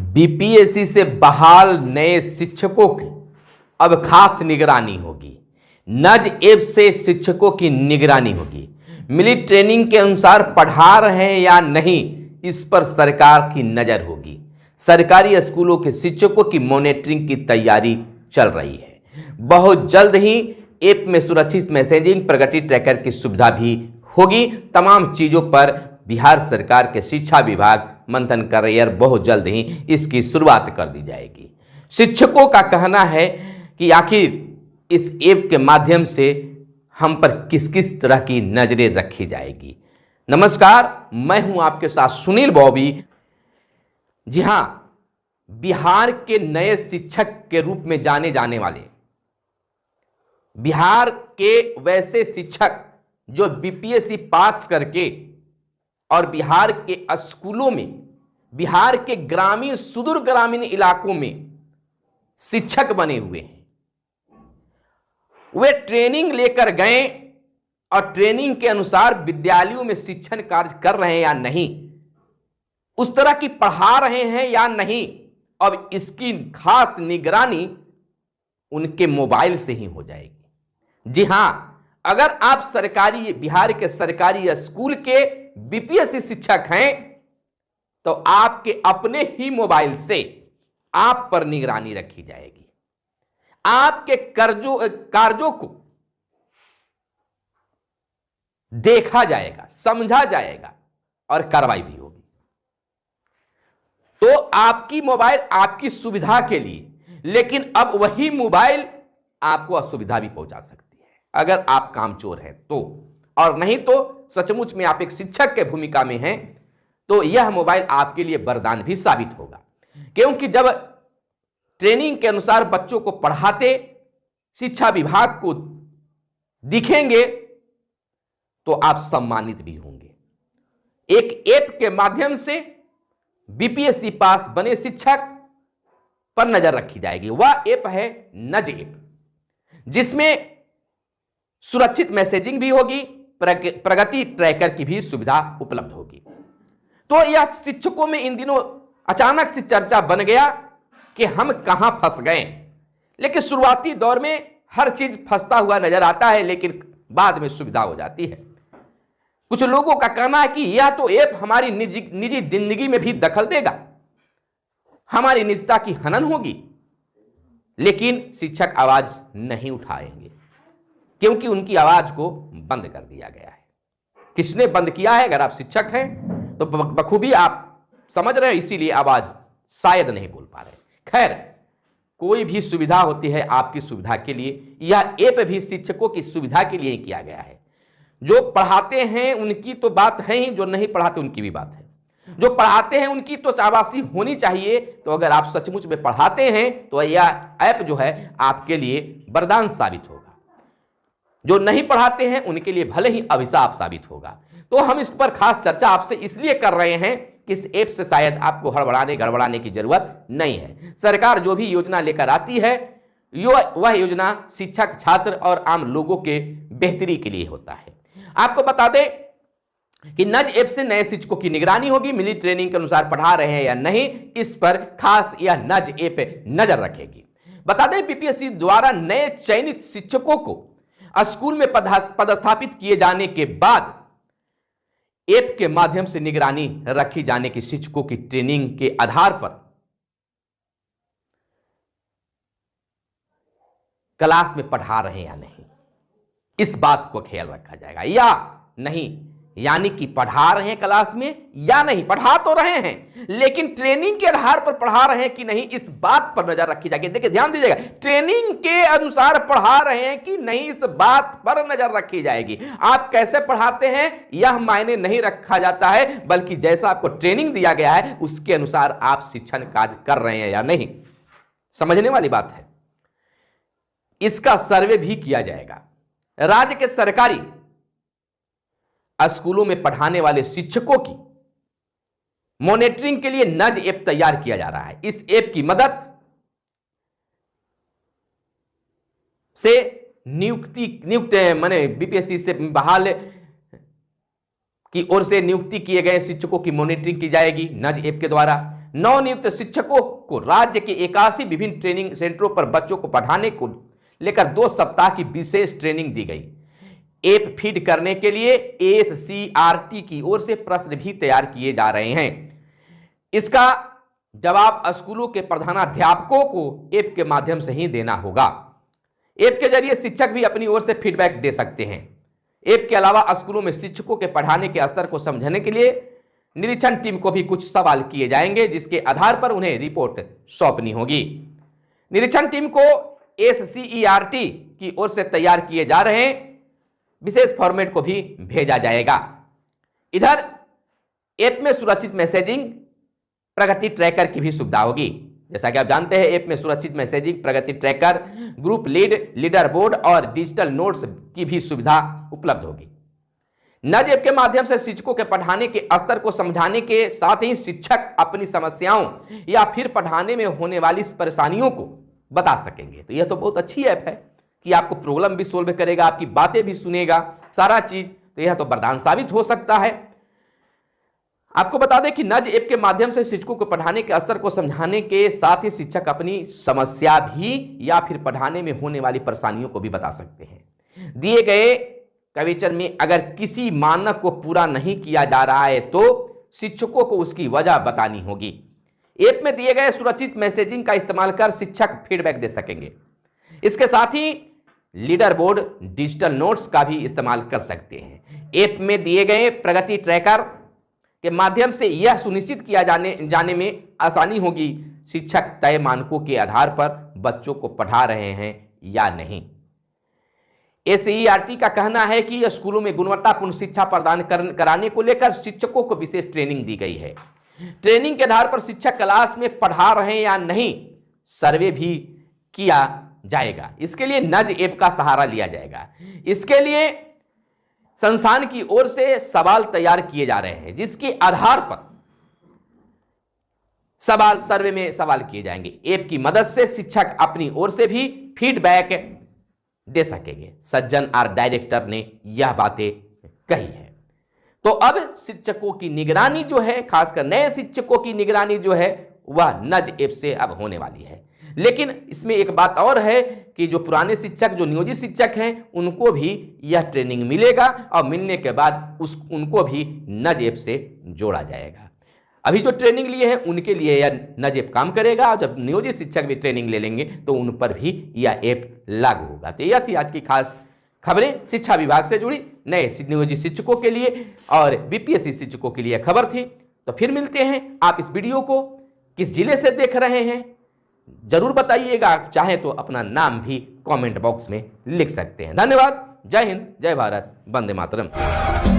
BPSC से बहाल नए शिक्षकों की अब खास निगरानी होगी। नज ऐप से शिक्षकों की निगरानी होगी। मिली ट्रेनिंग के अनुसार पढ़ा रहे हैं या नहीं, इस पर सरकार की नजर होगी। सरकारी स्कूलों के शिक्षकों की मॉनिटरिंग की तैयारी चल रही है। बहुत जल्द ही ऐप में सुरक्षित मैसेजिंग, प्रगति ट्रैकर की सुविधा भी होगी। तमाम चीजों पर बिहार सरकार के शिक्षा विभाग मंथन कर रही है और बहुत जल्द ही इसकी शुरुआत कर दी जाएगी। शिक्षकों का कहना है कि आखिर इस ऐप के माध्यम से हम पर किस किस तरह की नजरें रखी जाएगी। नमस्कार, मैं हूं आपके साथ सुनील बॉबी। जी हां, बिहार के नए शिक्षक के रूप में जाने जाने वाले, बिहार के वैसे शिक्षक जो बीपीएससी पास करके और बिहार के स्कूलों में, बिहार के ग्रामीण सुदूर ग्रामीण इलाकों में शिक्षक बने हुए हैं। वे ट्रेनिंग लेकर गए और ट्रेनिंग के अनुसार विद्यालयों में शिक्षण कार्य कर रहे हैं या नहीं, उस तरह की पढ़ा रहे हैं या नहीं, अब इसकी खास निगरानी उनके मोबाइल से ही हो जाएगी। जी हां, अगर आप सरकारी, बिहार के सरकारी स्कूल के बीपीएससी शिक्षक हैं तो आपके अपने ही मोबाइल से आप पर निगरानी रखी जाएगी। आपके कार्यों को देखा जाएगा, समझा जाएगा और कार्रवाई भी होगी। तो आपकी मोबाइल आपकी सुविधा के लिए, लेकिन अब वही मोबाइल आपको असुविधा भी पहुंचा सकती है अगर आप कामचोर हैं तो, और नहीं तो सचमुच में आप एक शिक्षक के भूमिका में हैं तो यह मोबाइल आपके लिए वरदान भी साबित होगा। क्योंकि जब ट्रेनिंग के अनुसार बच्चों को पढ़ाते शिक्षा विभाग को दिखेंगे तो आप सम्मानित भी होंगे। एक ऐप के माध्यम से बीपीएससी पास बने शिक्षक पर नजर रखी जाएगी। वह ऐप है नज ऐप, जिसमें सुरक्षित मैसेजिंग भी होगी, प्रगति ट्रैकर की भी सुविधा उपलब्ध होगी। तो यह शिक्षकों में इन दिनों अचानक से चर्चा बन गया कि हम कहां फंस गए। लेकिन शुरुआती दौर में हर चीज फंसता हुआ नजर आता है, लेकिन बाद में सुविधा हो जाती है। कुछ लोगों का कहना है कि यह तो ऐप हमारी निजी जिंदगी में भी दखल देगा, हमारी निजता की हनन होगी। लेकिन शिक्षक आवाज नहीं उठाएंगे क्योंकि उनकी आवाज को बंद कर दिया गया है। किसने बंद किया है? अगर आप शिक्षक हैं तो बखूबी आप समझ रहे हैं, इसीलिए आवाज शायद नहीं बोल पा रहे। खैर, कोई भी सुविधा होती है आपकी सुविधा के लिए, यह ऐप भी शिक्षकों की सुविधा के लिए ही किया गया है। जो पढ़ाते हैं उनकी तो बात है ही, जो नहीं पढ़ाते उनकी भी बात है। जो पढ़ाते हैं उनकी तो शाबाशी होनी चाहिए। तो अगर आप सचमुच में पढ़ाते हैं तो यह ऐप जो है आपके लिए वरदान साबित होगा। जो नहीं पढ़ाते हैं उनके लिए भले ही अभिशाप साबित होगा। तो हम इस पर खास चर्चा आपसे इसलिए कर रहे हैं कि इस ऐप से शायद आपको गड़बड़ाने की जरूरत नहीं है। सरकार जो भी योजना लेकर आती है वह योजना शिक्षक, छात्र और आम लोगों के बेहतरी के लिए होता है। आपको बता दें कि नज ऐप से नए शिक्षकों की निगरानी होगी। मिली ट्रेनिंग के अनुसार पढ़ा रहे हैं या नहीं, इस पर खास यह नज ऐप नजर रखेगी। बता दें, बीपीएससी द्वारा नए चयनित शिक्षकों को स्कूल में पदस्थापित किए जाने के बाद ऐप के माध्यम से निगरानी रखी जाने की शिक्षकों की ट्रेनिंग के आधार पर क्लास में पढ़ा रहे हैं या नहीं, इस बात को ख्याल रखा जाएगा। या नहीं, यानी कि पढ़ा रहे हैं क्लास में या नहीं, पढ़ा तो रहे हैं लेकिन ट्रेनिंग के आधार पर पढ़ा रहे हैं कि नहीं, इस बात पर नजर रखी जाएगी। देखिए, ध्यान दीजिएगा, ट्रेनिंग के अनुसार पढ़ा रहे हैं कि नहीं, इस बात पर नजर रखी जाएगी। आप कैसे पढ़ाते हैं यह मायने नहीं रखा जाता है, बल्कि जैसा आपको ट्रेनिंग दिया गया है उसके अनुसार आप शिक्षण कार्य कर रहे हैं या नहीं। समझने वाली बात है। इसका सर्वे भी किया जाएगा। राज्य के सरकारी स्कूलों में पढ़ाने वाले शिक्षकों की मॉनिटरिंग के लिए नज ऐप तैयार किया जा रहा है। इस ऐप की मदद से नियुक्त माने बीपीएससी से बहाल की ओर से नियुक्ति किए गए शिक्षकों की मॉनिटरिंग की जाएगी नज ऐप के द्वारा। नवनियुक्त शिक्षकों को राज्य के 81 विभिन्न ट्रेनिंग सेंटरों पर बच्चों को पढ़ाने को लेकर 2 सप्ताह की विशेष ट्रेनिंग दी गई। ऐप फीड करने के लिए ASCRT की ओर से प्रश्न भी तैयार किए जा रहे हैं। इसका जवाब स्कूलों के प्रधानाध्यापकों को ऐप के माध्यम से ही देना होगा। ऐप के जरिए शिक्षक भी अपनी ओर से फीडबैक दे सकते हैं। ऐप के अलावा स्कूलों में शिक्षकों के पढ़ाने के स्तर को समझने के लिए निरीक्षण टीम को भी कुछ सवाल किए जाएंगे, जिसके आधार पर उन्हें रिपोर्ट सौंपनी होगी। निरीक्षण टीम को ASCERT की ओर से तैयार किए जा रहे विशेष फॉर्मेट को भी भेजा जाएगा। इधर ऐप में सुरक्षित मैसेजिंग, प्रगति ट्रैकर की भी सुविधा होगी। जैसा कि आप जानते हैं, ऐप में सुरक्षित मैसेजिंग, प्रगति ट्रैकर, ग्रुप लीडर बोर्ड और डिजिटल नोट्स की भी सुविधा उपलब्ध होगी। नज ऐप के माध्यम से शिक्षकों के पढ़ाने के स्तर को समझाने के साथ ही शिक्षक अपनी समस्याओं या फिर पढ़ाने में होने वाली परेशानियों को बता सकेंगे। तो यह तो बहुत अच्छी ऐप है कि आपको प्रॉब्लम भी सोल्व करेगा, आपकी बातें भी सुनेगा, सारा चीज। तो यह तो वरदान साबित हो सकता है। आपको बता दें कि नज ऐप के माध्यम से शिक्षकों को पढ़ाने के स्तर को समझाने के साथ ही शिक्षक अपनी समस्या भी या फिर पढ़ाने में होने वाली परेशानियों को भी बता सकते हैं। दिए गए क्वेश्चन में अगर किसी मानक को पूरा नहीं किया जा रहा है तो शिक्षकों को उसकी वजह बतानी होगी। ऐप में दिए गए सुरक्षित मैसेजिंग का इस्तेमाल कर शिक्षक फीडबैक दे सकेंगे। इसके साथ ही लीडर बोर्ड, डिजिटल नोट्स का भी इस्तेमाल कर सकते हैं। ऐप में दिए गए प्रगति ट्रैकर के माध्यम से यह सुनिश्चित किया जाने में आसानी होगी शिक्षक तय मानकों के आधार पर बच्चों को पढ़ा रहे हैं या नहीं। ASCERT का कहना है कि स्कूलों में गुणवत्तापूर्ण शिक्षा प्रदान कराने को लेकर शिक्षकों को विशेष ट्रेनिंग दी गई है। ट्रेनिंग के आधार पर शिक्षक क्लास में पढ़ा रहे हैं या नहीं सर्वे भी किया जाएगा। इसके लिए नज ऐप का सहारा लिया जाएगा। इसके लिए संस्थान की ओर से सवाल तैयार किए जा रहे हैं, जिसके आधार पर सर्वे में सवाल किए जाएंगे। ऐप की मदद से शिक्षक अपनी ओर से भी फीडबैक दे सकेंगे। सज्जन आर डायरेक्टर ने यह बातें कही है। तो अब शिक्षकों की निगरानी जो है, खासकर नए शिक्षकों की निगरानी जो है, वह नज ऐप से अब होने वाली है। लेकिन इसमें एक बात और है कि जो पुराने शिक्षक, जो नियोजित शिक्षक हैं, उनको भी यह ट्रेनिंग मिलेगा और मिलने के बाद उनको भी नज ऐप से जोड़ा जाएगा। अभी जो ट्रेनिंग लिए हैं उनके लिए यह नज ऐप काम करेगा, और जब नियोजित शिक्षक भी ट्रेनिंग ले लेंगे तो उन पर भी यह ऐप लागू होगा। तो यह थी आज की खास खबरें शिक्षा विभाग से जुड़ी नए नियोजित शिक्षकों के लिए और BPSC शिक्षकों के लिए खबर थी। तो फिर मिलते हैं। आप इस वीडियो को किस जिले से देख रहे हैं जरूर बताइएगा। चाहे तो अपना नाम भी कमेंट बॉक्स में लिख सकते हैं। धन्यवाद। जय हिंद, जय भारत, वंदे मातरम।